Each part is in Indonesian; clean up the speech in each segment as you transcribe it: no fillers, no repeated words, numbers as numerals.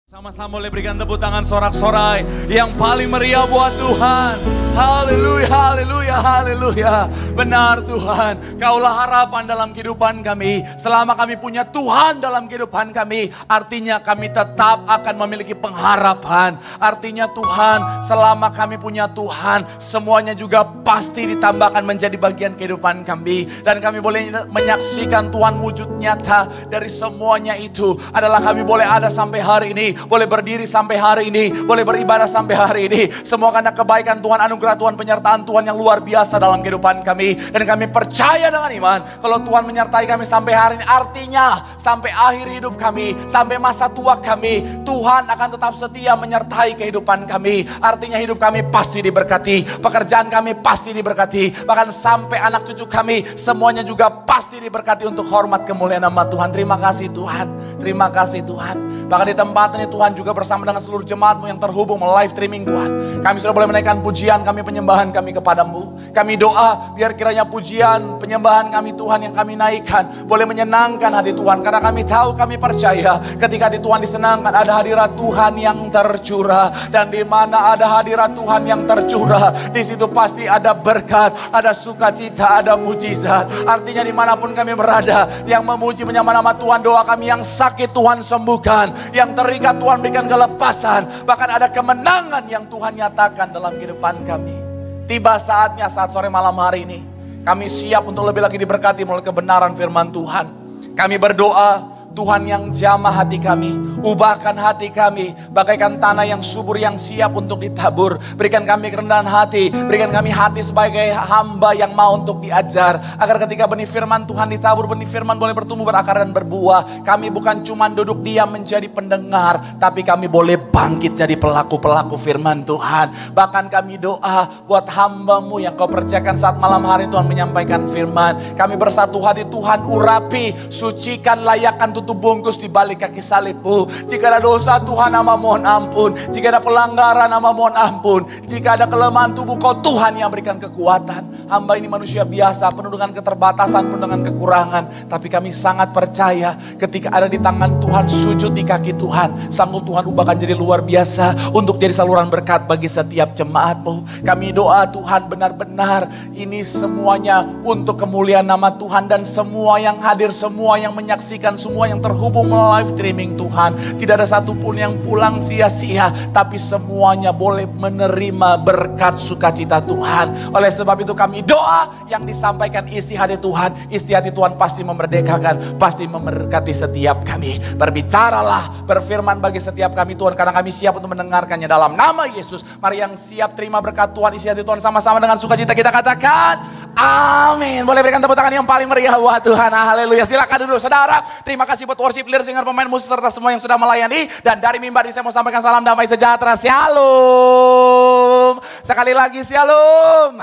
Sama-sama boleh berikan tepuk tangan sorak-sorai yang paling meriah buat Tuhan. Haleluya, haleluya, haleluya. Benar Tuhan, Kaulah harapan dalam kehidupan kami. Selama kami punya Tuhan dalam kehidupan kami, artinya kami tetap akan memiliki pengharapan. Artinya Tuhan, selama kami punya Tuhan, semuanya juga pasti ditambahkan menjadi bagian kehidupan kami. Dan kami boleh menyaksikan Tuhan wujud nyata dari semuanya itu. Adalah kami boleh ada sampai hari ini, boleh berdiri sampai hari ini, boleh beribadah sampai hari ini. Semua karena kebaikan Tuhan, anugerah Tuhan, penyertaan Tuhan yang luar biasa dalam kehidupan kami. Dan kami percaya dengan iman, kalau Tuhan menyertai kami sampai hari ini, artinya sampai akhir hidup kami, sampai masa tua kami, Tuhan akan tetap setia menyertai kehidupan kami. Artinya hidup kami pasti diberkati, pekerjaan kami pasti diberkati, bahkan sampai anak cucu kami semuanya juga pasti diberkati untuk hormat kemuliaan nama Tuhan. Terima kasih Tuhan, terima kasih Tuhan. Bahkan di tempat ini Tuhan juga bersama dengan seluruh jemaat-Mu yang terhubung live streaming Tuhan. Kami sudah boleh menaikkan pujian kami, penyembahan kami kepadamu. Kami doa biar kiranya pujian, penyembahan kami Tuhan yang kami naikkan boleh menyenangkan hati Tuhan. Karena kami tahu, kami percaya ketika hati Tuhan disenangkan ada hadirat Tuhan yang tercurah. Dan di mana ada hadirat Tuhan yang tercurah, di situ pasti ada berkat, ada sukacita, ada mujizat. Artinya dimanapun kami berada, yang memuji menyembah nama Tuhan, doa kami yang sakit Tuhan sembuhkan, yang terikat Tuhan berikan kelepasan, bahkan ada kemenangan yang Tuhan nyatakan dalam kehidupan kami. Tiba saatnya saat sore malam hari ini, kami siap untuk lebih lagi diberkati melalui kebenaran firman Tuhan. Kami berdoa, Tuhan yang jamah hati kami, ubahkan hati kami bagaikan tanah yang subur yang siap untuk ditabur. Berikan kami kerendahan hati, berikan kami hati sebagai hamba yang mau untuk diajar, agar ketika benih firman Tuhan ditabur, benih firman boleh bertumbuh, berakar dan berbuah. Kami bukan cuma duduk diam menjadi pendengar, tapi kami boleh bangkit jadi pelaku-pelaku firman Tuhan. Bahkan kami doa buat hamba-Mu yang Kau percayakan saat malam hari Tuhan menyampaikan firman. Kami bersatu hati Tuhan, urapi, sucikan, layakkan, tutup bungkus di balik kaki salib-Mu. Jika ada dosa Tuhan, nama mohon ampun. Jika ada pelanggaran, nama mohon ampun. Jika ada kelemahan tubuh, Kau Tuhan yang berikan kekuatan. Hamba ini manusia biasa, penuh dengan keterbatasan, penuh dengan kekurangan. Tapi kami sangat percaya ketika ada di tangan Tuhan, sujud di kaki Tuhan, sanggup Tuhan ubahkan jadi luar biasa untuk jadi saluran berkat bagi setiap jemaat-Mu. Kami doa Tuhan, benar-benar ini semuanya untuk kemuliaan nama Tuhan. Dan semua yang hadir, semua yang menyaksikan, semua yang terhubung live streaming Tuhan, tidak ada satupun yang pulang sia-sia, tapi semuanya boleh menerima berkat sukacita Tuhan. Oleh sebab itu kami doa yang disampaikan isi hati Tuhan, isi hati Tuhan pasti memerdekakan, pasti memberkati setiap kami. Berbicaralah, berfirman bagi setiap kami Tuhan, karena kami siap untuk mendengarkannya dalam nama Yesus. Mari yang siap terima berkat Tuhan, isi hati Tuhan, sama-sama dengan sukacita kita katakan amin. Boleh berikan tepuk tangan yang paling meriah buat Tuhan. Haleluya. Silakan duduk saudara. Terima kasih buat worship leader, singer, pemain musik, serta semua yang sudah melayani. Dan dari mimbar ini saya mau sampaikan salam damai sejahtera. Shalom. Sekali lagi shalom.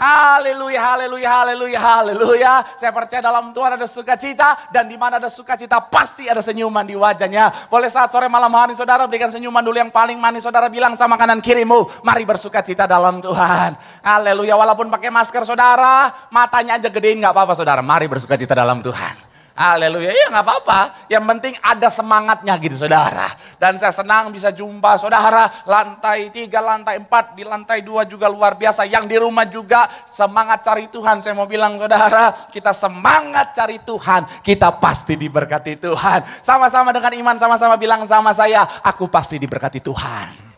Haleluya, haleluya, haleluya, haleluya. Saya percaya dalam Tuhan ada sukacita, dan di mana ada sukacita pasti ada senyuman di wajahnya. Boleh saat sore malam hari saudara berikan senyuman dulu yang paling manis. Saudara bilang sama kanan kirimu, mari bersukacita dalam Tuhan. Haleluya. Walaupun pakai masker saudara, matanya aja gedein gak apa-apa saudara. Mari bersukacita dalam Tuhan. Haleluya, ya gak apa-apa. Yang penting ada semangatnya gitu saudara. Dan saya senang bisa jumpa saudara. Lantai 3, lantai 4, di lantai 2 juga luar biasa. Yang di rumah juga semangat cari Tuhan. Saya mau bilang saudara, kita semangat cari Tuhan, kita pasti diberkati Tuhan. Sama-sama dengan iman, sama-sama bilang sama saya, aku pasti diberkati Tuhan.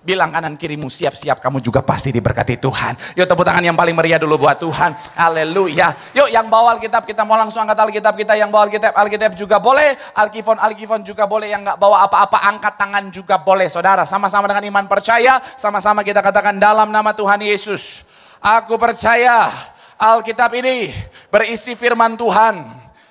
Bilang kanan kirimu, siap-siap kamu juga pasti diberkati Tuhan. Yuk tepuk tangan yang paling meriah dulu buat Tuhan. Haleluya. Yuk yang bawa Alkitab, kita mau langsung angkat Alkitab kita. Yang bawa Alkitab juga boleh. Alkifon juga boleh. Yang gak bawa apa-apa, angkat tangan juga boleh saudara. Sama-sama dengan iman percaya, sama-sama kita katakan dalam nama Tuhan Yesus, aku percaya Alkitab ini berisi firman Tuhan.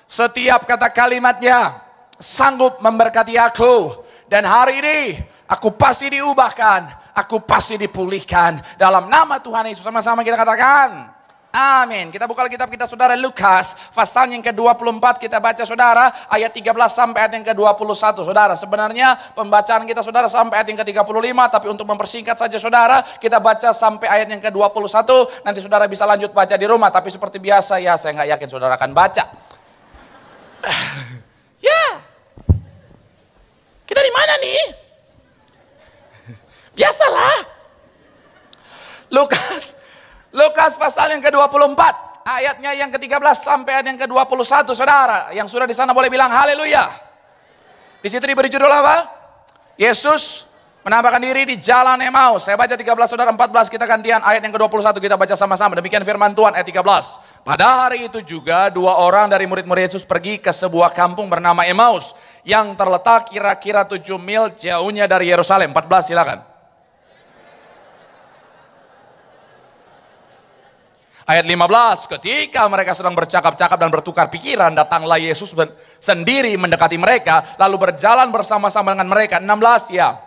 Setiap kata kalimatnya sanggup memberkati aku. Dan hari ini aku pasti diubahkan, aku pasti dipulihkan dalam nama Tuhan Yesus. Sama-sama kita katakan amin. Kita buka Alkitab kita saudara, Lukas pasal yang ke-24, kita baca saudara ayat 13 sampai ayat yang ke-21 saudara. Sebenarnya pembacaan kita saudara sampai ayat yang ke-35, tapi untuk mempersingkat saja saudara, kita baca sampai ayat yang ke-21. Nanti saudara bisa lanjut baca di rumah, tapi seperti biasa ya saya nggak yakin saudara akan baca. Ya, kita di mana nih? Biasalah. Lukas pasal yang ke-24, ayatnya yang ke-13 sampai ayat yang ke-21, saudara. Yang sudah di sana boleh bilang haleluya. Di situ diberi judul apa? Yesus menampakkan diri di jalan Emmaus. Saya baca 13, saudara, 14 kita gantian. Ayat yang ke-21 kita baca sama-sama. Demikian firman Tuhan ayat 13. Pada hari itu juga 2 orang dari murid-murid Yesus pergi ke sebuah kampung bernama Emmaus yang terletak kira-kira 7 mil jauhnya dari Yerusalem. 14 silakan. Ayat 15, ketika mereka sedang bercakap-cakap dan bertukar pikiran, datanglah Yesus sendiri mendekati mereka, lalu berjalan bersama-sama dengan mereka. 16, ya.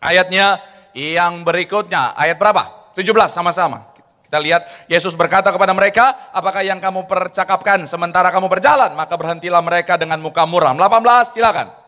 Ayatnya yang berikutnya, ayat berapa? 17 sama-sama. Kita lihat, Yesus berkata kepada mereka, apakah yang kamu percakapkan sementara kamu berjalan? Maka berhentilah mereka dengan muka muram. 18, silakan.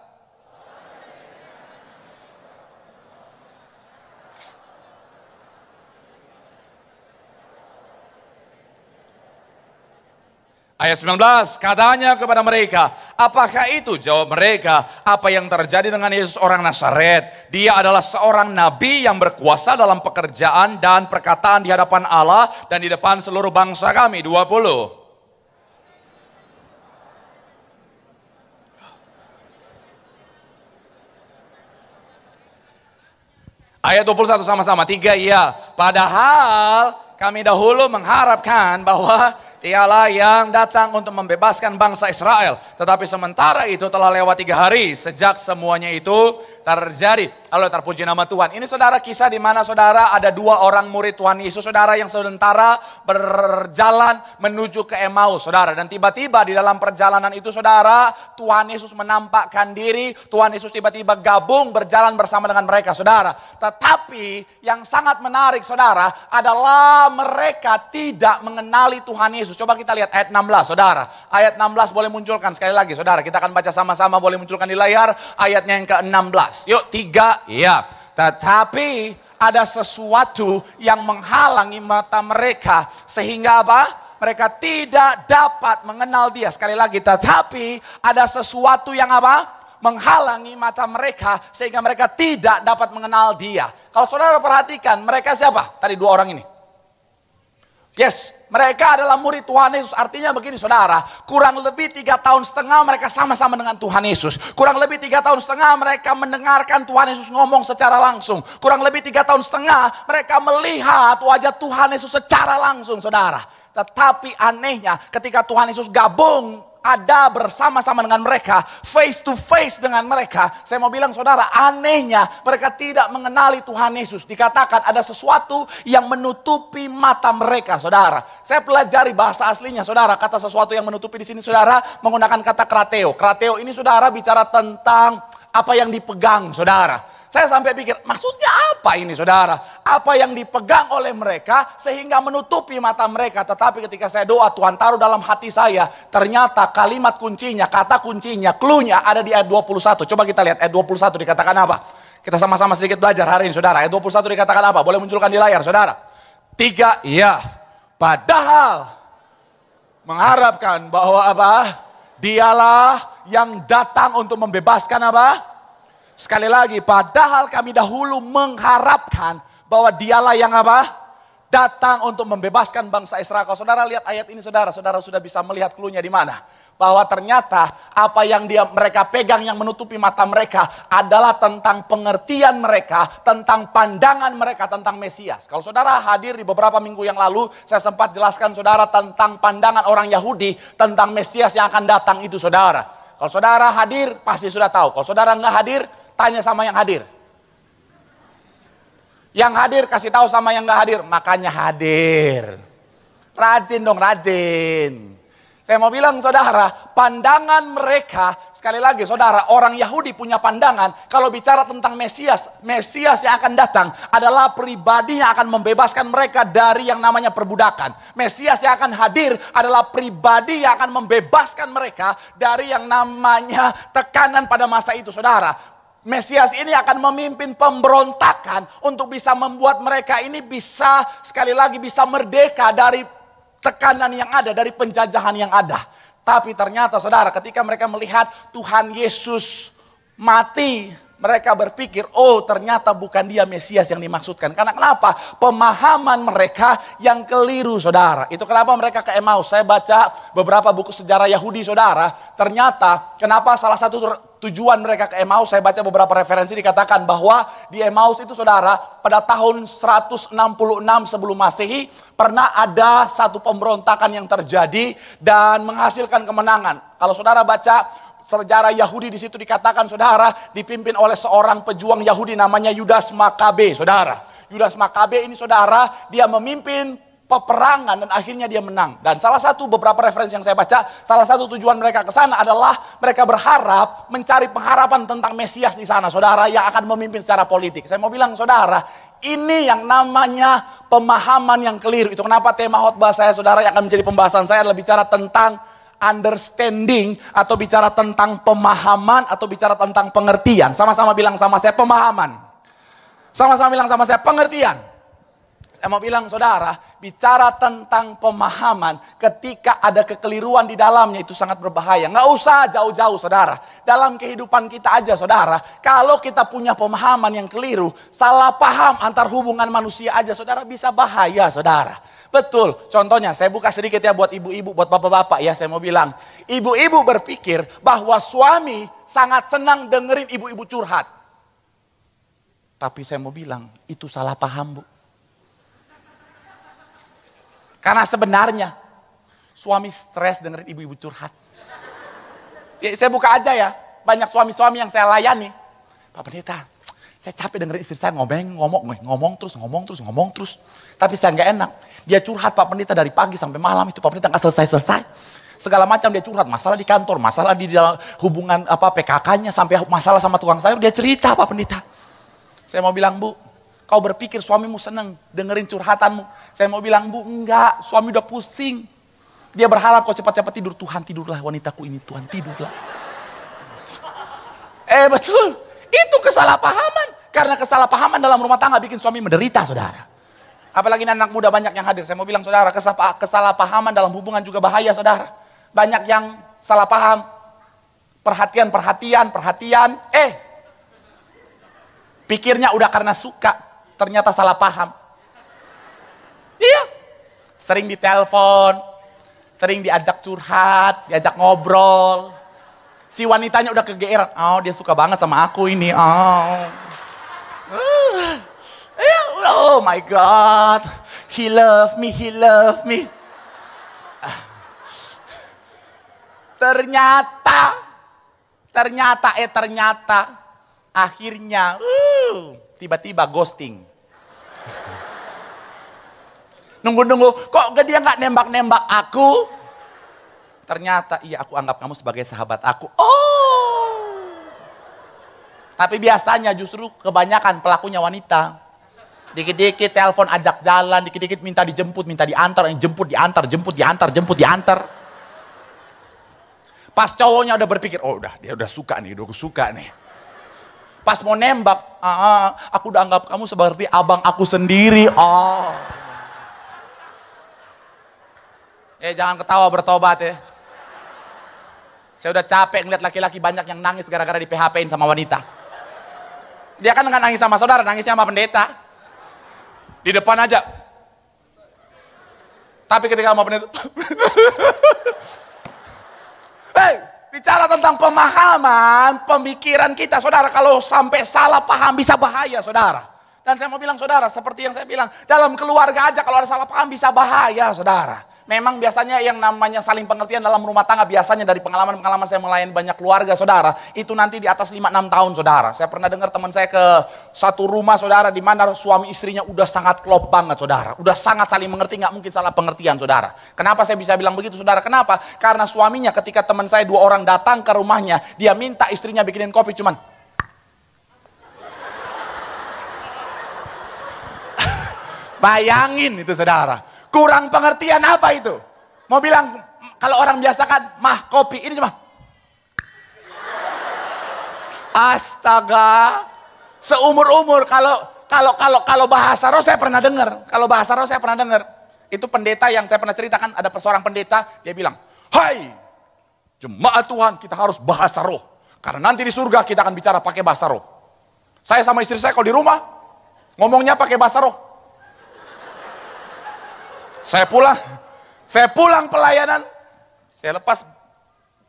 Ayat 19, katanya kepada mereka, apakah itu? Jawab mereka, apa yang terjadi dengan Yesus orang Nazaret? Dia adalah seorang nabi yang berkuasa dalam pekerjaan dan perkataan di hadapan Allah dan di depan seluruh bangsa kami. 20. Ayat 21 sama-sama, 3 iya. Padahal kami dahulu mengharapkan bahwa Dialah yang datang untuk membebaskan bangsa Israel. Tetapi sementara itu telah lewat 3 hari sejak semuanya itu terjadi. Halo, terpuji nama Tuhan. Ini saudara kisah di mana saudara ada 2 orang murid Tuhan Yesus saudara yang sementara berjalan menuju ke Emmaus saudara. Dan tiba-tiba di dalam perjalanan itu saudara Tuhan Yesus menampakkan diri. Tuhan Yesus tiba-tiba gabung berjalan bersama dengan mereka saudara. Tetapi yang sangat menarik saudara adalah mereka tidak mengenali Tuhan Yesus. Coba kita lihat ayat 16 saudara. Ayat 16 boleh munculkan sekali lagi saudara. Kita akan baca sama-sama, boleh munculkan di layar ayatnya yang ke-16. Yuk 3, ya. Tetapi ada sesuatu yang menghalangi mata mereka. Sehingga apa? Mereka tidak dapat mengenal dia. Sekali lagi, tetapi ada sesuatu yang apa? Menghalangi mata mereka. Sehingga mereka tidak dapat mengenal dia. Kalau saudara perhatikan, mereka siapa? Tadi 2 orang ini. Yes, mereka adalah murid Tuhan Yesus. Artinya begini saudara, kurang lebih 3,5 tahun mereka sama-sama dengan Tuhan Yesus. Kurang lebih 3,5 tahun mereka mendengarkan Tuhan Yesus ngomong secara langsung. Kurang lebih 3,5 tahun mereka melihat wajah Tuhan Yesus secara langsung saudara. Tetapi anehnya ketika Tuhan Yesus gabung ada bersama-sama dengan mereka, face to face dengan mereka. Saya mau bilang saudara, anehnya mereka tidak mengenali Tuhan Yesus. Dikatakan ada sesuatu yang menutupi mata mereka saudara. Saya pelajari bahasa aslinya saudara. Kata sesuatu yang menutupi di sini saudara menggunakan kata krateo. Krateo ini saudara bicara tentang apa yang dipegang saudara. Saya sampai pikir, maksudnya apa ini saudara? Apa yang dipegang oleh mereka sehingga menutupi mata mereka. Tetapi ketika saya doa, Tuhan taruh dalam hati saya, ternyata kalimat kuncinya, kata kuncinya, cluenya ada di ayat 21. Coba kita lihat ayat 21 dikatakan apa? Kita sama-sama sedikit belajar hari ini saudara. Ayat 21 dikatakan apa? Boleh munculkan di layar saudara. 3, iya. Padahal mengharapkan bahwa apa? Dialah yang datang untuk membebaskan apa? Sekali lagi, padahal kami dahulu mengharapkan bahwa dialah yang apa? Datang untuk membebaskan bangsa Israel. Kalau saudara lihat ayat ini saudara sudah bisa melihat cluenya di mana? Bahwa ternyata apa yang mereka pegang yang menutupi mata mereka adalah tentang pengertian mereka, tentang pandangan mereka tentang Mesias. Kalau saudara hadir di beberapa minggu yang lalu, saya sempat jelaskan saudara tentang pandangan orang Yahudi tentang Mesias yang akan datang itu saudara. Kalau saudara hadir pasti sudah tahu. Kalau saudara nggak hadir, tanya sama yang hadir. Yang hadir kasih tahu sama yang nggak hadir, makanya hadir. Rajin dong, rajin. Saya mau bilang saudara, pandangan mereka, sekali lagi saudara, orang Yahudi punya pandangan, kalau bicara tentang Mesias, Mesias yang akan datang adalah pribadi yang akan membebaskan mereka dari yang namanya perbudakan. Mesias yang akan hadir adalah pribadi yang akan membebaskan mereka dari yang namanya tekanan pada masa itu saudara. Mesias ini akan memimpin pemberontakan untuk bisa membuat mereka ini bisa, sekali lagi bisa merdeka dari tekanan yang ada, dari penjajahan yang ada. Tapi ternyata saudara, ketika mereka melihat Tuhan Yesus mati, mereka berpikir, oh ternyata bukan dia Mesias yang dimaksudkan. Karena kenapa? Pemahaman mereka yang keliru saudara. Itu kenapa mereka ke Emmaus. Saya baca beberapa buku sejarah Yahudi saudara. Ternyata kenapa salah satu tujuan mereka ke Emmaus, saya baca beberapa referensi dikatakan bahwa di Emmaus itu saudara, pada tahun 166 sebelum Masehi, pernah ada satu pemberontakan yang terjadi dan menghasilkan kemenangan. Kalau saudara baca sejarah Yahudi di situ dikatakan saudara, dipimpin oleh seorang pejuang Yahudi namanya Yudas Makabe saudara. Yudas Makabe ini saudara, dia memimpin peperangan dan akhirnya dia menang. Dan salah satu beberapa referensi yang saya baca, salah satu tujuan mereka ke sana adalah mereka berharap mencari pengharapan tentang Mesias di sana, saudara, yang akan memimpin secara politik. Saya mau bilang saudara, ini yang namanya pemahaman yang keliru. Itu kenapa tema khotbah saya saudara yang akan menjadi pembahasan saya adalah bicara tentang understanding, atau bicara tentang pemahaman, atau bicara tentang pengertian. Sama-sama bilang sama saya pemahaman. Sama-sama bilang sama saya pengertian. Saya mau bilang saudara, bicara tentang pemahaman ketika ada kekeliruan di dalamnya itu sangat berbahaya. Nggak usah jauh-jauh saudara. Dalam kehidupan kita aja saudara, kalau kita punya pemahaman yang keliru, salah paham antar hubungan manusia aja saudara, bisa bahaya saudara. Betul, contohnya saya buka sedikit ya buat ibu-ibu, buat bapak-bapak ya, saya mau bilang. Ibu-ibu berpikir bahwa suami sangat senang dengerin ibu-ibu curhat. Tapi saya mau bilang, itu salah paham bu. Karena sebenarnya suami stres dengerin ibu-ibu curhat. Ya, saya buka aja ya, banyak suami-suami yang saya layani. Pak Pendeta, saya capek dengerin istri saya ngomong terus. Tapi saya nggak enak. Dia curhat Pak Pendeta dari pagi sampai malam itu Pak Pendeta nggak selesai. Segala macam dia curhat, masalah di kantor, masalah di hubungan PKK-nya, sampai masalah sama tukang sayur, dia cerita Pak Pendeta. Saya mau bilang bu, kau berpikir suamimu senang dengerin curhatanmu. Saya mau bilang bu, enggak, suami udah pusing. Dia berharap kau cepat-cepat tidur. Tuhan tidurlah wanitaku ini, Tuhan tidurlah. Betul, itu kesalahpahaman. Karena kesalahpahaman dalam rumah tangga bikin suami menderita saudara. Apalagi anak muda banyak yang hadir. Saya mau bilang saudara, kesalahpahaman dalam hubungan juga bahaya saudara. Banyak yang salah paham. Perhatian. Pikirnya udah karena suka, ternyata salah paham. Iya, sering ditelepon, sering diajak curhat, diajak ngobrol. Si wanitanya udah kegeeran, oh dia suka banget sama aku ini, oh my God, he love me. Ternyata, akhirnya, tiba-tiba ghosting. Nunggu, kok dia nggak nembak aku? Ternyata, iya aku anggap kamu sebagai sahabat aku. Oh. Tapi biasanya justru kebanyakan pelakunya wanita. Dikit-dikit telepon ajak jalan, dikit-dikit minta dijemput, minta diantar, jemput diantar. Pas cowoknya udah berpikir, oh dia udah suka nih. Pas mau nembak, aku udah anggap kamu seperti abang aku sendiri. Jangan ketawa, bertobat ya. Saya udah capek ngeliat laki-laki banyak yang nangis gara-gara di PHP-in sama wanita. Dia kan nggak nangis sama saudara, nangisnya sama pendeta. Di depan aja. Tapi ketika sama pendeta, bicara tentang pemahaman, pemikiran kita saudara, kalau sampai salah paham bisa bahaya saudara. Dan saya mau bilang saudara, seperti yang saya bilang, dalam keluarga aja kalau ada salah paham bisa bahaya saudara. Memang biasanya yang namanya saling pengertian dalam rumah tangga, biasanya dari pengalaman-pengalaman saya melayani banyak keluarga saudara, itu nanti di atas 5-6 tahun saudara. Saya pernah dengar teman saya ke satu rumah saudara, di mana suami istrinya udah sangat klop banget saudara. Udah sangat saling mengerti, nggak mungkin salah pengertian saudara. Kenapa saya bisa bilang begitu saudara? Kenapa? Karena suaminya ketika teman saya 2 orang datang ke rumahnya, dia minta istrinya bikinin kopi cuman bayangin itu saudara. Kurang pengertian apa itu? Mau bilang, kalau orang biasa kan, mah kopi, ini cuma astaga. Seumur-umur kalau bahasa roh saya pernah dengar. Itu pendeta yang saya pernah ceritakan, ada seorang pendeta, dia bilang, "Hai, Jemaat Tuhan, kita harus bahasa roh. Karena nanti di surga kita akan bicara pakai bahasa roh. Saya sama istri saya kalau di rumah, ngomongnya pakai bahasa roh. Saya pulang pelayanan, saya lepas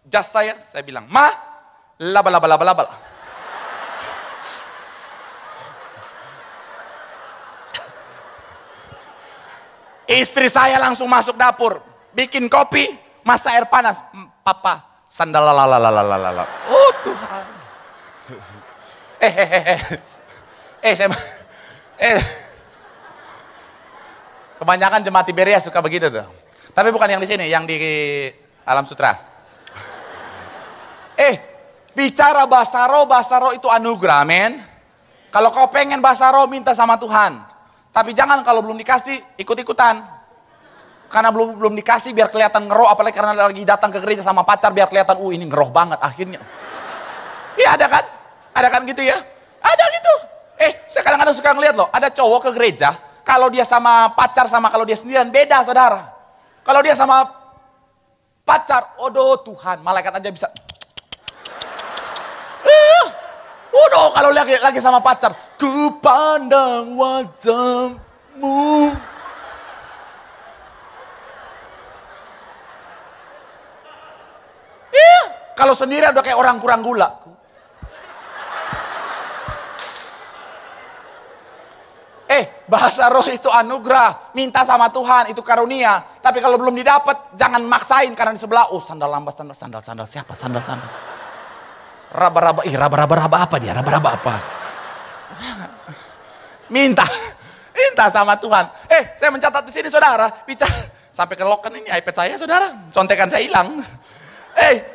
jas saya bilang, "Ma, laba laba laba laba." Istri saya langsung masuk dapur, bikin kopi, masak air panas. Papa, sandal lalalalala. Oh Tuhan. Kebanyakan jemaat Tiberia suka begitu tuh. Tapi bukan yang di sini, yang di Alam Sutra. Bicara bahasa roh itu anugerah, men. Kalau kau pengen bahasa roh, minta sama Tuhan. Tapi jangan kalau belum dikasih, ikut-ikutan. Karena belum dikasih biar kelihatan ngeroh, apalagi karena lagi datang ke gereja sama pacar, biar kelihatan, ini ngeroh banget akhirnya. Iya ada kan? Ada kan gitu ya? Ada gitu. Saya kadang-kadang suka ngeliat loh, ada cowok ke gereja, kalau dia sama pacar sama kalau dia sendirian, beda saudara. Kalau dia sama pacar, aduh Tuhan, malaikat aja bisa. Kalau lagi sama pacar, ku pandang wajahmu. Kalau sendirian udah kayak orang kurang gula. Bahasa roh itu anugerah, minta sama Tuhan, itu karunia. Tapi kalau belum didapat, jangan maksain karena di sebelah, sandal lambat, sandal siapa? Sandal. Raba-raba apa dia? Raba-raba apa? Minta sama Tuhan. Saya mencatat di sini saudara, bicara sampai kelokan ini iPad saya saudara, contekan saya hilang.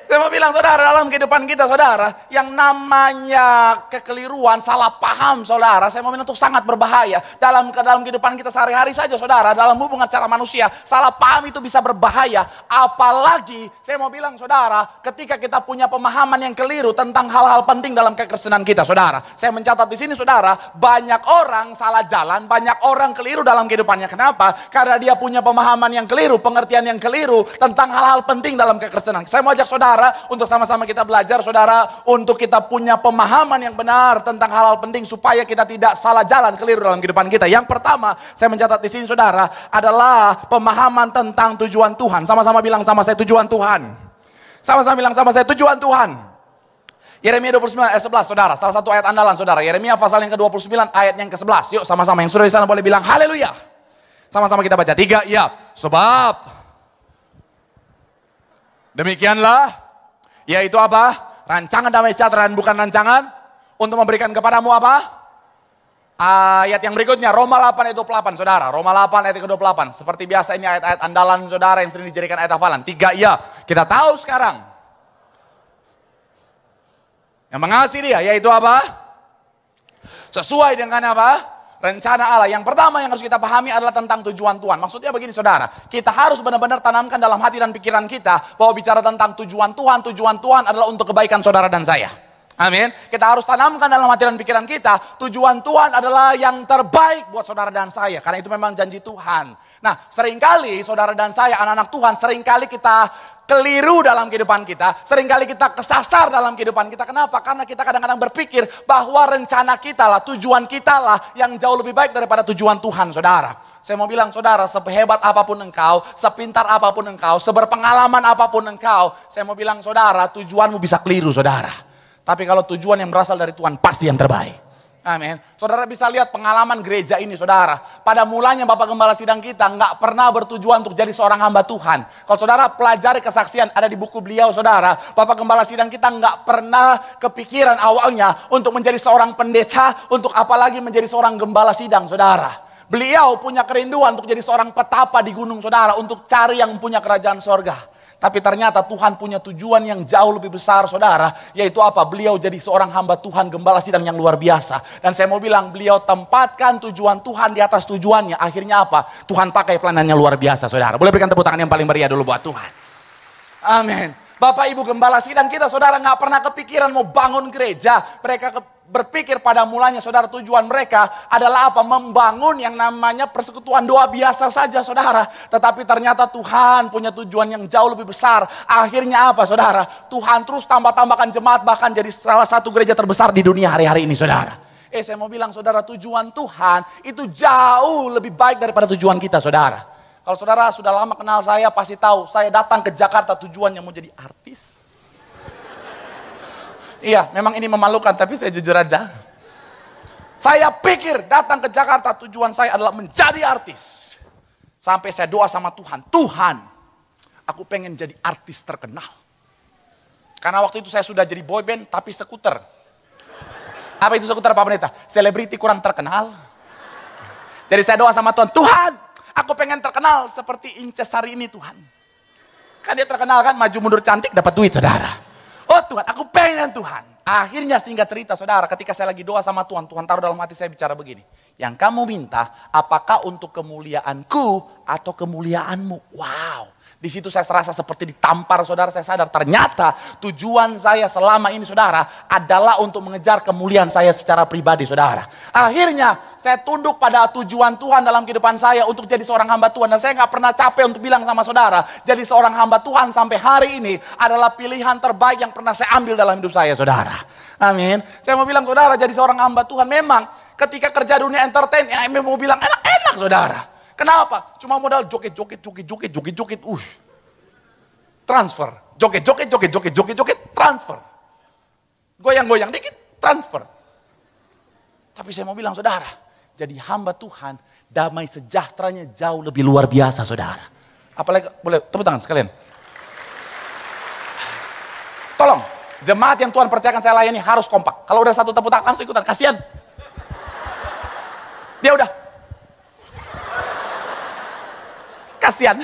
Saya mau bilang saudara, dalam kehidupan kita saudara, yang namanya kekeliruan, salah paham saudara, saya mau bilang itu sangat berbahaya. Dalam kehidupan kita sehari-hari saja saudara, dalam hubungan secara manusia, salah paham itu bisa berbahaya. Apalagi, saya mau bilang saudara, ketika kita punya pemahaman yang keliru tentang hal-hal penting dalam kekristenan kita saudara. Saya mencatat di sini saudara, banyak orang salah jalan, banyak orang keliru dalam kehidupannya. Kenapa? Karena dia punya pemahaman yang keliru, pengertian yang keliru tentang hal-hal penting dalam kekristenan. Saya mau ajak saudara untuk sama-sama kita belajar saudara, untuk kita punya pemahaman yang benar tentang hal-hal penting supaya kita tidak salah jalan keliru dalam kehidupan kita. Yang pertama, saya mencatat di sini saudara, adalah pemahaman tentang tujuan Tuhan. Sama-sama bilang sama saya, tujuan Tuhan. Sama-sama bilang sama saya, tujuan Tuhan. Yeremia 29 ayat 11 saudara, salah satu ayat andalan saudara. Yeremia pasal yang ke-29 ayat yang ke-11. Yuk sama-sama, yang sudah di sana boleh bilang haleluya. Sama-sama kita baca 3, ya. Sebab demikianlah, yaitu apa? Rancangan damai sejahtera, bukan rancangan untuk memberikan kepadamu apa? Ayat yang berikutnya, Roma 8 ayat 28 saudara. Roma 8 ayat 28. Seperti biasa ini ayat-ayat andalan saudara yang sering dijadikan ayat hafalan. 3, ya. Kita tahu sekarang. Yang mengasihi dia, yaitu apa? Sesuai dengan apa? Rencana Allah. Yang pertama yang harus kita pahami adalah tentang tujuan Tuhan. Maksudnya begini saudara, kita harus benar-benar tanamkan dalam hati dan pikiran kita bahwa bicara tentang tujuan Tuhan adalah untuk kebaikan saudara dan saya. Amin. Kita harus tanamkan dalam hati dan pikiran kita, tujuan Tuhan adalah yang terbaik buat saudara dan saya. Karena itu memang janji Tuhan. Nah, seringkali saudara dan saya, anak-anak Tuhan, seringkali kita keliru dalam kehidupan kita. Seringkali kita kesasar dalam kehidupan kita. Kenapa? Karena kita kadang-kadang berpikir bahwa rencana kita lah, tujuan kita lah yang jauh lebih baik daripada tujuan Tuhan, saudara. Saya mau bilang, saudara, sehebat apapun engkau, sepintar apapun engkau, seberpengalaman apapun engkau, saya mau bilang, saudara, tujuanmu bisa keliru, saudara. Tapi kalau tujuan yang berasal dari Tuhan, pasti yang terbaik. Amin. Saudara bisa lihat pengalaman gereja ini, saudara. Pada mulanya Bapak Gembala Sidang kita nggak pernah bertujuan untuk jadi seorang hamba Tuhan. Kalau saudara pelajari kesaksian, ada di buku beliau, saudara. Bapak Gembala Sidang kita nggak pernah kepikiran awalnya untuk menjadi seorang pendeta, untuk apalagi menjadi seorang gembala sidang, saudara. Beliau punya kerinduan untuk jadi seorang petapa di gunung, saudara. Untuk cari yang punya kerajaan sorga. Tapi ternyata Tuhan punya tujuan yang jauh lebih besar, saudara. Yaitu apa? Beliau jadi seorang hamba Tuhan, gembala sidang yang luar biasa. Dan saya mau bilang, beliau tempatkan tujuan Tuhan di atas tujuannya. Akhirnya apa? Tuhan pakai pelanannya luar biasa, saudara. Boleh berikan tepuk tangan yang paling meriah dulu buat Tuhan. Amin. Bapak Ibu Gembala sidang kita, saudara, nggak pernah kepikiran mau bangun gereja. Mereka berpikir pada mulanya, saudara, tujuan mereka adalah apa? Membangun yang namanya persekutuan doa biasa saja, saudara. Tetapi ternyata Tuhan punya tujuan yang jauh lebih besar. Akhirnya apa, saudara? Tuhan terus tambah-tambahkan jemaat, bahkan jadi salah satu gereja terbesar di dunia hari-hari ini, saudara. Saya mau bilang, saudara, tujuan Tuhan itu jauh lebih baik daripada tujuan kita, saudara. Kalau saudara sudah lama kenal saya, pasti tahu saya datang ke Jakarta tujuannya mau jadi artis. Iya, memang ini memalukan, tapi saya jujur aja. Saya pikir datang ke Jakarta tujuan saya adalah menjadi artis. Sampai saya doa sama Tuhan, Tuhan, aku pengen jadi artis terkenal. Karena waktu itu saya sudah jadi boyband, tapi skuter. Apa itu skuter, Pak Pendeta? Selebriti kurang terkenal. Jadi saya doa sama Tuhan, Tuhan, aku pengen terkenal seperti Inces hari ini, Tuhan. Kan dia terkenal kan, maju mundur cantik dapat duit, saudara. Oh Tuhan, aku pengen, Tuhan. Akhirnya singkat cerita, saudara, ketika saya lagi doa sama Tuhan, Tuhan taruh dalam hati saya bicara begini. Yang kamu minta, apakah untuk kemuliaanku atau kemuliaanmu? Wow. Di situ saya serasa seperti ditampar, saudara. Saya sadar ternyata tujuan saya selama ini, saudara, adalah untuk mengejar kemuliaan saya secara pribadi, saudara. Akhirnya saya tunduk pada tujuan Tuhan dalam kehidupan saya untuk jadi seorang hamba Tuhan. Dan saya nggak pernah capek untuk bilang sama saudara, jadi seorang hamba Tuhan sampai hari ini adalah pilihan terbaik yang pernah saya ambil dalam hidup saya, saudara. Amin. Saya mau bilang, saudara, jadi seorang hamba Tuhan memang ketika kerja dunia entertain, ya mau bilang enak-enak, saudara. Kenapa? Cuma modal joget-joget. Transfer. Joget, transfer. Goyang-goyang dikit, transfer. Tapi saya mau bilang, saudara, jadi hamba Tuhan, damai sejahteranya jauh lebih luar biasa, saudara. Apalagi, boleh tepuk tangan sekalian. Tolong, jemaat yang Tuhan percayakan saya layani harus kompak. Kalau udah satu tepuk tangan, langsung ikutan, kasihan. Dia udah. Kasihan.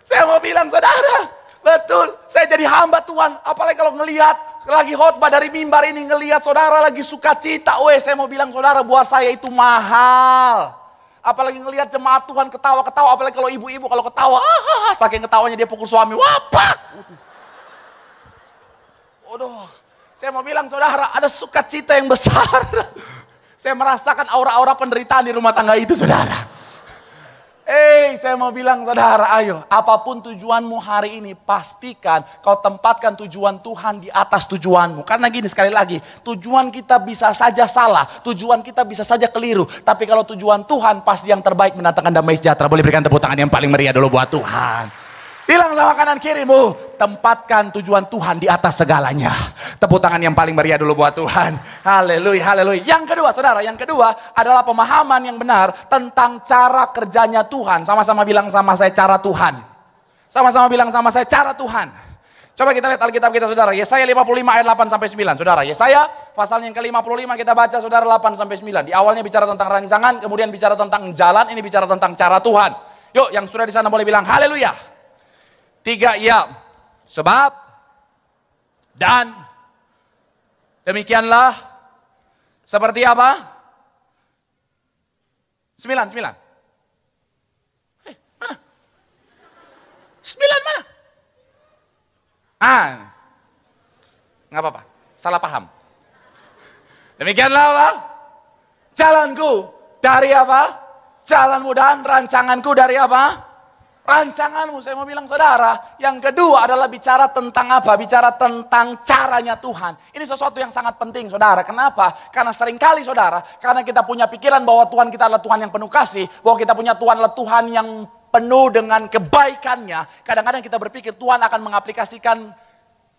Saya mau bilang, saudara, betul, saya jadi hamba Tuhan. Apalagi kalau ngelihat lagi khotbah dari mimbar ini, ngelihat saudara lagi sukacita. Saya mau bilang, saudara, buat saya itu mahal. Apalagi ngelihat jemaat Tuhan ketawa-ketawa. Apalagi kalau ibu-ibu kalau ketawa, saking ketawanya dia pukul suami, wapak. Waduh, saya mau bilang, saudara, ada sukacita yang besar. Saya merasakan aura-aura penderitaan di rumah tangga itu, saudara. Saya mau bilang, saudara, ayo, apapun tujuanmu hari ini, pastikan kau tempatkan tujuan Tuhan di atas tujuanmu. Karena gini, sekali lagi, tujuan kita bisa saja salah, tujuan kita bisa saja keliru. Tapi kalau tujuan Tuhan, pasti yang terbaik mendatangkan damai sejahtera. Boleh berikan tepuk tangan yang paling meriah dulu buat Tuhan. Bilang sama kanan kirimu, tempatkan tujuan Tuhan di atas segalanya. Tepuk tangan yang paling meriah dulu buat Tuhan. Haleluya, haleluya. Yang kedua, saudara, yang kedua adalah pemahaman yang benar tentang cara kerjanya Tuhan. Sama-sama bilang sama saya, cara Tuhan. Sama-sama bilang sama saya, cara Tuhan. Coba kita lihat Alkitab kita, saudara. Yesaya 55 ayat 8-9, saudara. Yesaya pasal yang ke-55 kita baca, saudara, 8-9. Di awalnya bicara tentang rancangan, kemudian bicara tentang jalan, ini bicara tentang cara Tuhan. Yuk, yang sudah di sana boleh bilang haleluya. 3 ya, sebab dan demikianlah seperti apa? 9. Mana? 9 mana? Nggak apa-apa, salah paham. Demikianlah apa? Jalanku dari apa? Jalanmu dan rancanganku dari apa? Rancanganmu. Saya mau bilang, saudara, yang kedua adalah bicara tentang apa? Bicara tentang caranya Tuhan. Ini sesuatu yang sangat penting, saudara. Kenapa? Karena seringkali, saudara, karena kita punya pikiran bahwa Tuhan kita adalah Tuhan yang penuh kasih, bahwa kita punya Tuhan adalah Tuhan yang penuh dengan kebaikannya. Kadang-kadang kita berpikir Tuhan akan mengaplikasikan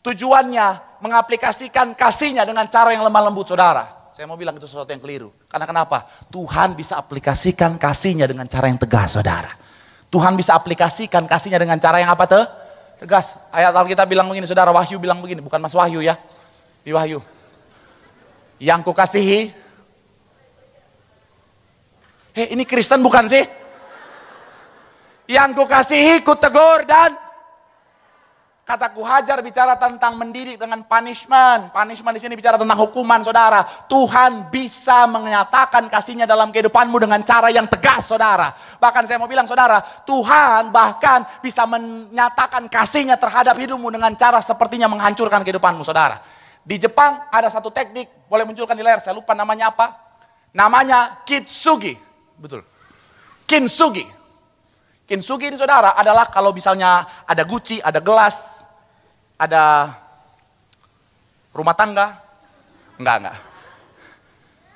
tujuannya, mengaplikasikan kasihnya dengan cara yang lemah lembut, saudara. Saya mau bilang itu sesuatu yang keliru. Karena kenapa? Tuhan bisa aplikasikan kasihnya dengan cara yang tegas, saudara. Tuhan bisa aplikasikan kasihnya dengan cara yang apa tuh? Tegas. Ayat Alkitab bilang begini, saudara. Wahyu bilang begini, bukan Mas Wahyu ya. Di Wahyu. Yang kukasihi. Ini Kristen bukan sih? Yang kukasihi, kutegur dan Kataku hajar bicara tentang mendidik dengan punishment. Punishment di sini bicara tentang hukuman, saudara. Tuhan bisa menyatakan kasih-Nya dalam kehidupanmu dengan cara yang tegas, saudara. Bahkan saya mau bilang, saudara, Tuhan bahkan bisa menyatakan kasih-Nya terhadap hidupmu dengan cara sepertinya menghancurkan kehidupanmu, saudara. Di Jepang ada satu teknik, boleh munculkan di layar, saya lupa namanya apa. Namanya kintsugi. Betul. Kintsugi. Kintsugi ini, saudara, adalah kalau misalnya ada guci, ada gelas, ada rumah tangga. Enggak.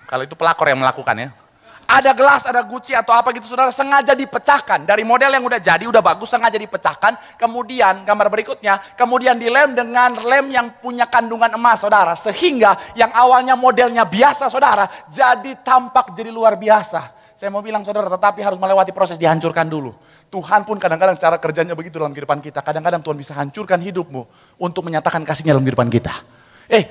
Kalau itu pelakor yang melakukan ya. Ada gelas, ada guci atau apa gitu, saudara, sengaja dipecahkan. Dari model yang udah jadi, udah bagus, sengaja dipecahkan. Kemudian, gambar berikutnya, kemudian dilem dengan lem yang punya kandungan emas, saudara. Sehingga yang awalnya modelnya biasa, saudara, jadi tampak jadi luar biasa. Saya mau bilang, saudara, tetapi harus melewati proses dihancurkan dulu. Tuhan pun kadang-kadang cara kerjanya begitu dalam kehidupan kita. Kadang-kadang Tuhan bisa hancurkan hidupmu untuk menyatakan kasih-Nya dalam kehidupan kita.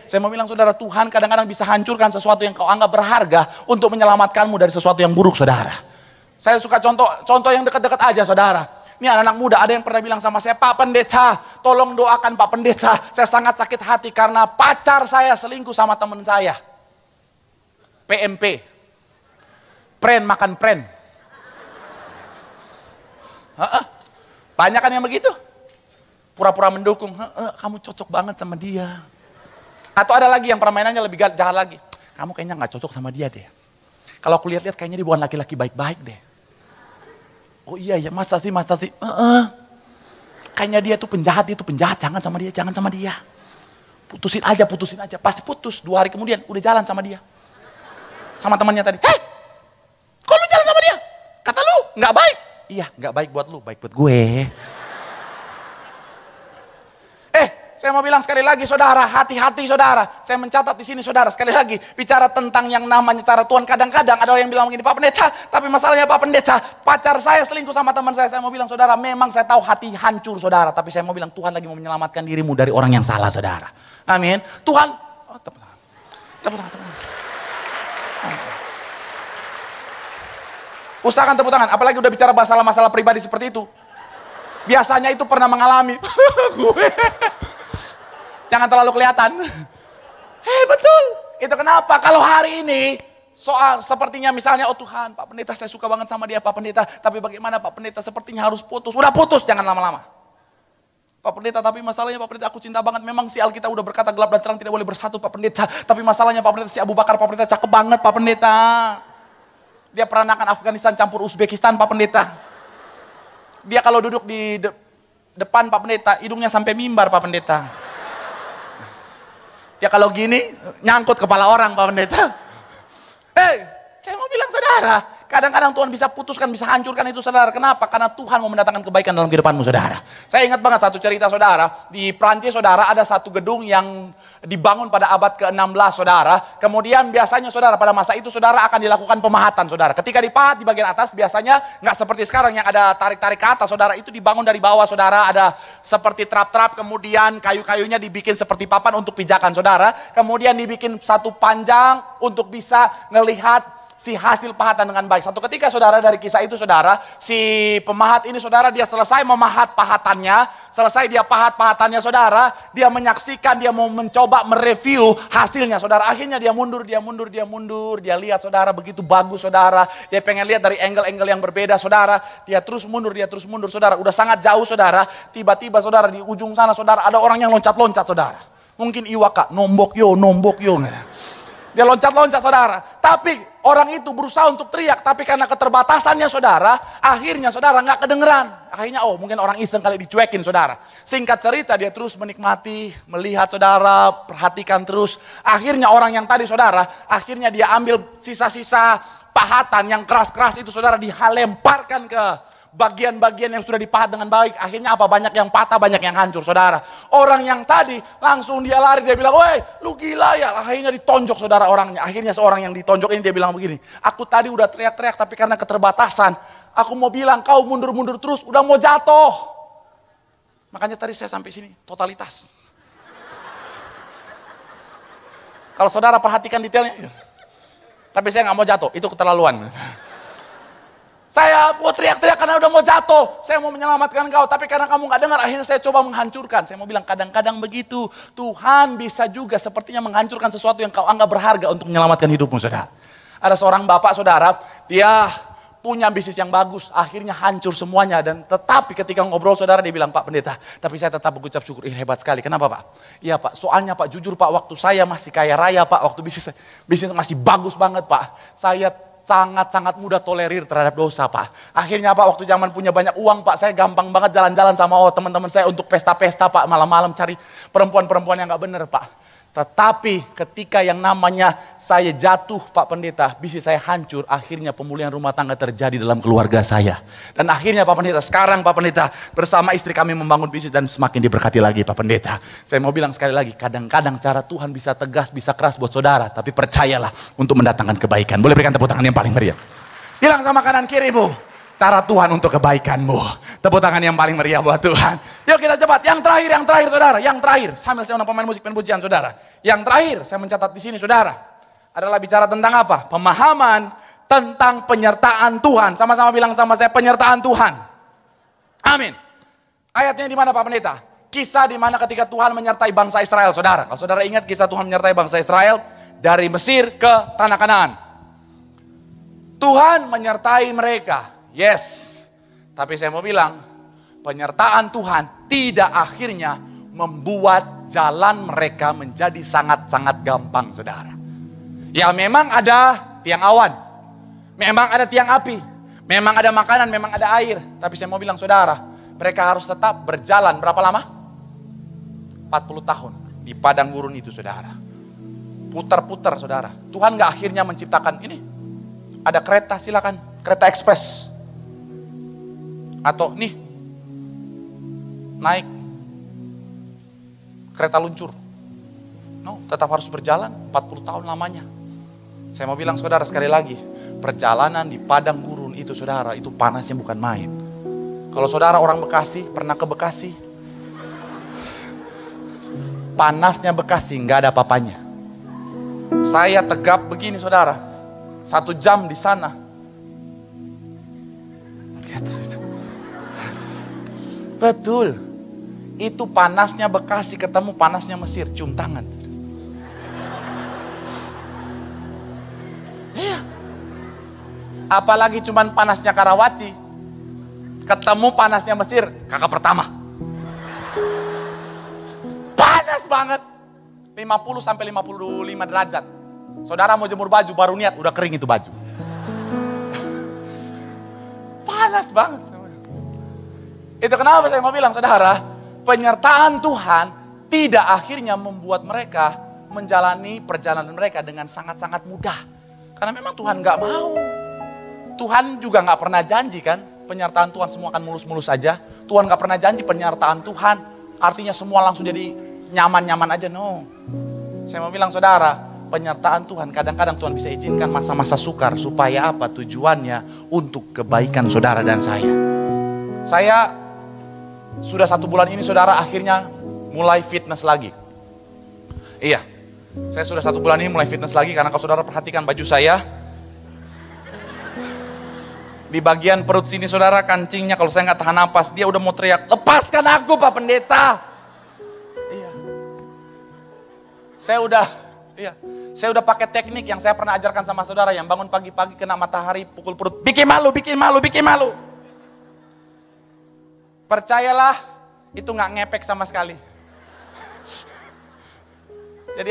Saya mau bilang, saudara, Tuhan kadang-kadang bisa hancurkan sesuatu yang kau anggap berharga untuk menyelamatkanmu dari sesuatu yang buruk, saudara. Saya suka contoh yang dekat-dekat aja, saudara. Ini anak-anak muda, ada yang pernah bilang sama saya, Pak Pendeta, tolong doakan Pak Pendeta. Saya sangat sakit hati karena pacar saya selingkuh sama teman saya. PMP. Pren makan pren. Banyak kan yang begitu? Pura-pura mendukung, kamu cocok banget sama dia. Atau ada lagi yang permainannya lebih jahat lagi. Kamu kayaknya gak cocok sama dia deh. Kalau aku lihat-lihat kayaknya dia bukan laki-laki baik-baik deh. Oh iya ya, masa sih. Kayaknya dia tuh penjahat, jangan sama dia. Putusin aja. Pasti putus, 2 hari kemudian udah jalan sama dia. Sama temannya tadi. Kok lu jalan sama dia? Kata lu gak baik. Iya, gak baik buat lu, baik buat gue. Saya mau bilang sekali lagi, saudara, hati-hati, saudara. Saya mencatat di sini, saudara, sekali lagi bicara tentang yang namanya cara Tuhan. Kadang-kadang ada yang bilang begini, Pak Pendeta, tapi masalahnya Pak Pendeta, pacar saya selingkuh sama teman saya. Saya mau bilang, saudara, memang saya tahu hati hancur, saudara, tapi saya mau bilang Tuhan lagi mau menyelamatkan dirimu dari orang yang salah, saudara. Amin. Tuhan, tepuk tangan. Usahakan tepuk tangan, apalagi udah bicara masalah-masalah pribadi seperti itu. Biasanya itu pernah mengalami. Gue. Jangan terlalu kelihatan. Betul. Itu kenapa? Kalau hari ini soal sepertinya misalnya, oh Tuhan, Pak Pendeta saya suka banget sama dia, Pak Pendeta. Tapi bagaimana Pak Pendeta, sepertinya harus putus. Udah putus, jangan lama-lama. Pak Pendeta, tapi masalahnya Pak Pendeta aku cinta banget. Memang si Alkitab udah berkata gelap dan terang tidak boleh bersatu, Pak Pendeta. Tapi masalahnya Pak Pendeta, si Abu Bakar, Pak Pendeta cakep banget, Pak Pendeta. Dia peranakan Afghanistan campur Uzbekistan, Pak Pendeta. Dia kalau duduk di depan Pak Pendeta, hidungnya sampai mimbar, Pak Pendeta. Dia kalau gini, nyangkut kepala orang, Pak Pendeta. Saya mau bilang, saudara, kadang-kadang Tuhan bisa putuskan, bisa hancurkan itu, saudara. Kenapa? Karena Tuhan mau mendatangkan kebaikan dalam kehidupanmu, saudara. Saya ingat banget satu cerita, saudara. Di Prancis, saudara, ada satu gedung yang dibangun pada abad ke-16, saudara. Kemudian biasanya, saudara, pada masa itu, saudara, akan dilakukan pemahatan, saudara. Ketika dipahat di bagian atas, biasanya nggak seperti sekarang yang ada tarik-tarik ke atas, saudara. Itu dibangun dari bawah, saudara. Ada seperti trap-trap, kemudian kayu-kayunya dibikin seperti papan untuk pijakan, saudara. Kemudian dibikin satu panjang untuk bisa ngelihat si hasil pahatan dengan baik. Satu ketika, saudara, dari kisah itu, saudara, si pemahat ini, saudara, dia selesai memahat pahatannya, selesai dia pahat pahatannya, saudara, dia menyaksikan, dia mau mencoba mereview hasilnya, saudara. Akhirnya dia mundur, dia lihat, saudara, begitu bagus, saudara. Dia pengen lihat dari angle-angle yang berbeda, saudara. Dia terus mundur, saudara. Udah sangat jauh, saudara. Tiba-tiba, saudara, di ujung sana, saudara, ada orang yang loncat-loncat, saudara. Mungkin iwaka, nombok yo. Dia loncat-loncat, saudara. Tapi orang itu berusaha untuk teriak, tapi karena keterbatasannya, saudara, akhirnya, saudara, nggak kedengeran. Akhirnya, mungkin orang iseng kali dicuekin, saudara. Singkat cerita, dia terus menikmati, melihat, saudara, perhatikan terus. Akhirnya orang yang tadi, saudara, akhirnya dia ambil sisa-sisa pahatan yang keras-keras itu, saudara, dilemparkan ke bagian-bagian yang sudah dipahat dengan baik. Akhirnya apa? Banyak yang patah, banyak yang hancur, saudara. Orang yang tadi langsung dia lari, dia bilang, woi lu gila ya. Akhirnya ditonjok, saudara, orangnya. Akhirnya seorang yang ditonjok ini dia bilang begini, aku tadi udah teriak-teriak tapi karena keterbatasan, aku mau bilang kau mundur-mundur terus, udah mau jatuh. Makanya tadi saya sampai sini, totalitas. Kalau saudara perhatikan detailnya, tapi saya nggak mau jatuh, itu keterlaluan. Saya mau teriak-teriak karena udah mau jatuh. Saya mau menyelamatkan kau. Tapi karena kamu gak dengar, akhirnya saya coba menghancurkan. Saya mau bilang kadang-kadang begitu. Tuhan bisa juga sepertinya menghancurkan sesuatu yang kau anggap berharga untuk menyelamatkan hidupmu, saudara. Ada seorang bapak, saudara, dia punya bisnis yang bagus. Akhirnya hancur semuanya. Dan tetapi ketika ngobrol, saudara, dia bilang, Pak Pendeta, tapi saya tetap mengucap syukur. Hebat sekali. Kenapa, Pak? Iya, Pak. Soalnya, Pak, jujur, Pak, waktu saya masih kaya raya, Pak. Waktu bisnis masih bagus banget, Pak. Saya sangat-sangat mudah tolerir terhadap dosa, Pak. Akhirnya, Pak, waktu zaman punya banyak uang, Pak, saya gampang banget jalan-jalan sama teman-teman saya untuk pesta-pesta, Pak. Malam-malam cari perempuan-perempuan yang gak bener, Pak. Tetapi ketika yang namanya saya jatuh, Pak Pendeta, bisnis saya hancur, akhirnya pemulihan rumah tangga terjadi dalam keluarga saya. Dan akhirnya, Pak Pendeta, sekarang Pak Pendeta, bersama istri kami membangun bisnis dan semakin diberkati lagi, Pak Pendeta. Saya mau bilang sekali lagi, kadang-kadang cara Tuhan bisa tegas, bisa keras buat saudara, tapi percayalah untuk mendatangkan kebaikan. Boleh berikan tepuk tangan yang paling meriah. Bilang sama kanan kirimu, cara Tuhan untuk kebaikanmu. Tepuk tangan yang paling meriah buat Tuhan. Yuk kita cepat. Yang terakhir, saudara. Yang terakhir. Sambil saya undang pemain musik pujian, saudara. Yang terakhir, saya mencatat di sini, saudara. Adalah bicara tentang apa? Pemahaman tentang penyertaan Tuhan. Sama-sama bilang sama saya, penyertaan Tuhan. Amin. Ayatnya di mana, Pak Pendeta? Kisah di mana ketika Tuhan menyertai bangsa Israel, saudara. Kalau saudara ingat kisah Tuhan menyertai bangsa Israel dari Mesir ke Tanah Kanaan. Tuhan menyertai mereka. Yes, tapi saya mau bilang, penyertaan Tuhan tidak akhirnya membuat jalan mereka menjadi sangat-sangat gampang, saudara. Ya memang ada tiang awan, memang ada tiang api, memang ada makanan, memang ada air. Tapi saya mau bilang, saudara, mereka harus tetap berjalan berapa lama? 40 tahun di padang gurun itu, saudara. Putar-putar, saudara. Tuhan gak akhirnya menciptakan ini. Ada kereta, silakan, kereta ekspres. Atau nih, naik kereta luncur. No, tetap harus berjalan 40 tahun lamanya. Saya mau bilang, saudara, sekali lagi, perjalanan di padang gurun itu, saudara, itu panasnya bukan main. Kalau saudara orang Bekasi, pernah ke Bekasi, panasnya Bekasi nggak ada apa-apanya. Saya tegap begini, saudara, 1 jam di sana. Betul, itu panasnya Bekasi ketemu panasnya Mesir, cium tangan. Iya. Apalagi cuman panasnya Karawaci, ketemu panasnya Mesir, kakak pertama. Panas banget, 50 sampai 55 derajat. Saudara mau jemur baju, baru niat udah kering itu baju. Panas banget. Itu kenapa saya mau bilang, saudara, penyertaan Tuhan tidak akhirnya membuat mereka menjalani perjalanan mereka dengan sangat-sangat mudah. Karena memang Tuhan gak mau. Tuhan juga gak pernah janji kan, penyertaan Tuhan semua akan mulus-mulus saja. Tuhan gak pernah janji penyertaan Tuhan artinya semua langsung jadi nyaman-nyaman aja, no. Saya mau bilang, saudara, penyertaan Tuhan kadang-kadang Tuhan bisa izinkan masa-masa sukar. Supaya apa? Tujuannya untuk kebaikan saudara dan saya. Saya sudah 1 bulan ini, saudara, akhirnya mulai fitness lagi. Iya, saya sudah 1 bulan ini mulai fitness lagi. Karena kalau saudara perhatikan baju saya, di bagian perut sini, saudara, kancingnya kalau saya nggak tahan napas, dia udah mau teriak, lepaskan aku, Pak Pendeta. Iya, saya udah pakai teknik yang saya pernah ajarkan sama saudara, yang bangun pagi-pagi kena matahari pukul perut, bikin malu, bikin malu, bikin malu. Percayalah, itu gak ngepek sama sekali. Jadi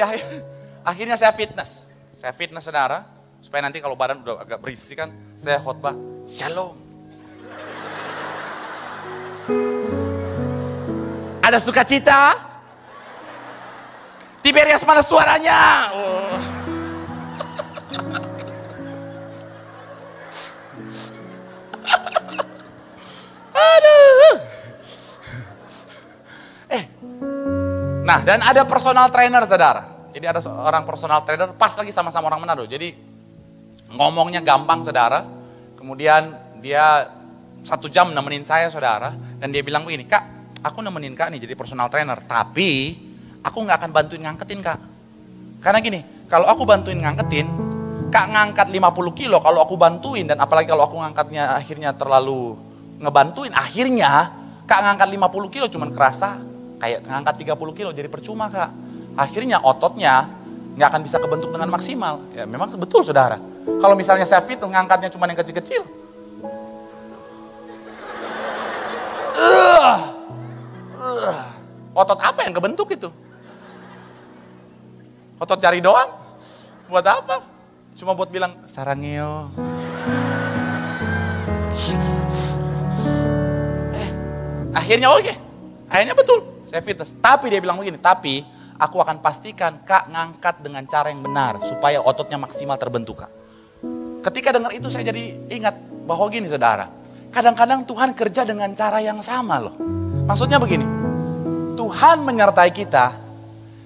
akhirnya saya fitness. Saya fitness, saudara, supaya nanti kalau badan udah agak berisi kan, saya khotbah, Shalom. Ada sukacita? Tiberias mana suaranya? Oh. Aduh. Nah, dan ada personal trainer, saudara. Jadi ada seorang personal trainer, pas lagi sama-sama orang Manado. Jadi ngomongnya gampang, saudara. Kemudian dia 1 jam nemenin saya, saudara. Dan dia bilang begini, Kak, aku nemenin Kak nih jadi personal trainer. Tapi aku gak akan bantuin ngangketin, Kak. Karena gini, kalau aku bantuin ngangketin, Kak ngangkat 50 kilo, kalau aku bantuin, dan apalagi kalau aku ngangkatnya akhirnya terlalu ngebantuin, akhirnya Kak ngangkat 50 kilo cuman kerasa kayak ngangkat 30 kilo, jadi percuma Kak. Akhirnya ototnya nggak akan bisa kebentuk dengan maksimal. Ya memang betul saudara. Kalau misalnya saya fit ngangkatnya cuman yang kecil-kecil, otot apa yang kebentuk itu? Otot jari doang? Buat apa? Cuma buat bilang, sarangeo. Akhirnya oke. Akhirnya betul, saya fitness. Tapi dia bilang begini, tapi aku akan pastikan Kak ngangkat dengan cara yang benar, supaya ototnya maksimal terbentuk Kak. Ketika dengar itu saya jadi ingat bahwa gini saudara, kadang-kadang Tuhan kerja dengan cara yang sama loh. Maksudnya begini, Tuhan menyertai kita,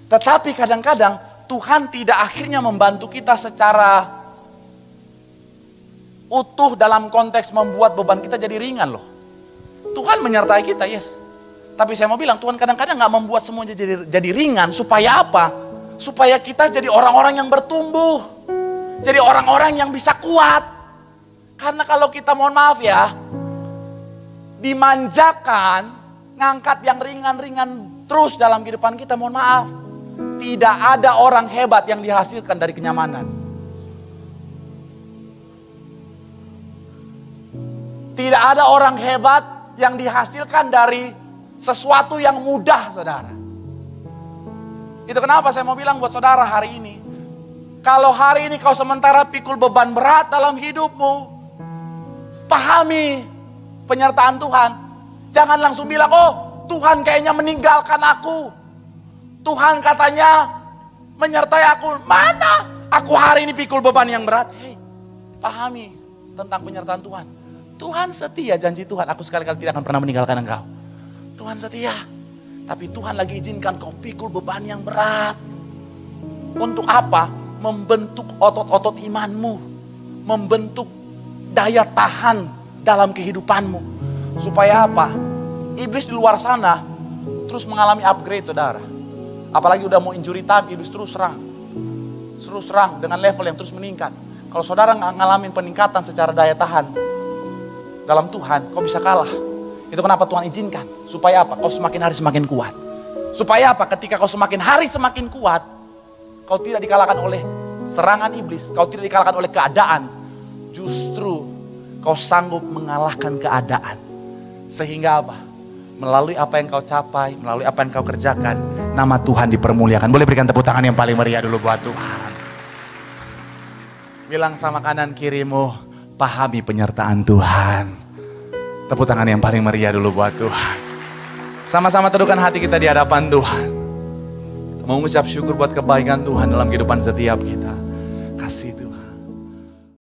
tetapi kadang-kadang Tuhan tidak akhirnya membantu kita secara utuh dalam konteks membuat beban kita jadi ringan loh. Tuhan menyertai kita, yes. Tapi saya mau bilang, Tuhan kadang-kadang gak membuat semuanya jadi ringan. Supaya apa? Supaya kita jadi orang-orang yang bertumbuh. Jadi orang-orang yang bisa kuat. Karena kalau kita mohon maaf ya, dimanjakan, ngangkat yang ringan-ringan terus dalam kehidupan kita, mohon maaf. Tidak ada orang hebat yang dihasilkan dari kenyamanan. Tidak ada orang hebat yang dihasilkan dari sesuatu yang mudah, saudara. Itu kenapa saya mau bilang buat saudara hari ini. Kalau hari ini kau sementara pikul beban berat dalam hidupmu, pahami penyertaan Tuhan. Jangan langsung bilang, oh Tuhan kayaknya meninggalkan aku. Tuhan katanya menyertai aku. Mana? Aku hari ini pikul beban yang berat. Hei, pahami tentang penyertaan Tuhan. Tuhan setia, janji Tuhan, aku sekali-kali tidak akan pernah meninggalkan engkau. Tuhan setia. Tapi Tuhan lagi izinkan kau pikul beban yang berat. Untuk apa? Membentuk otot-otot imanmu. Membentuk daya tahan dalam kehidupanmu. Supaya apa? Iblis di luar sana terus mengalami upgrade, saudara. Apalagi udah mau injury time, iblis terus serang. Terus serang dengan level yang terus meningkat. Kalau saudara ngalamin peningkatan secara daya tahan dalam Tuhan, kau bisa kalah. Itu kenapa Tuhan izinkan. Supaya apa? Kau semakin hari semakin kuat. Supaya apa? Ketika kau semakin hari semakin kuat, kau tidak dikalahkan oleh serangan iblis. Kau tidak dikalahkan oleh keadaan. Justru kau sanggup mengalahkan keadaan. Sehingga apa? Melalui apa yang kau capai, melalui apa yang kau kerjakan, nama Tuhan dipermuliakan. Boleh berikan tepuk tangan yang paling meriah dulu buat Tuhan. Bilang sama kanan kirimu, pahami penyertaan Tuhan. Tepuk tangan yang paling meriah dulu buat Tuhan. Sama-sama teduhkan hati kita di hadapan Tuhan. Mengucap syukur buat kebaikan Tuhan dalam kehidupan setiap kita. Kasih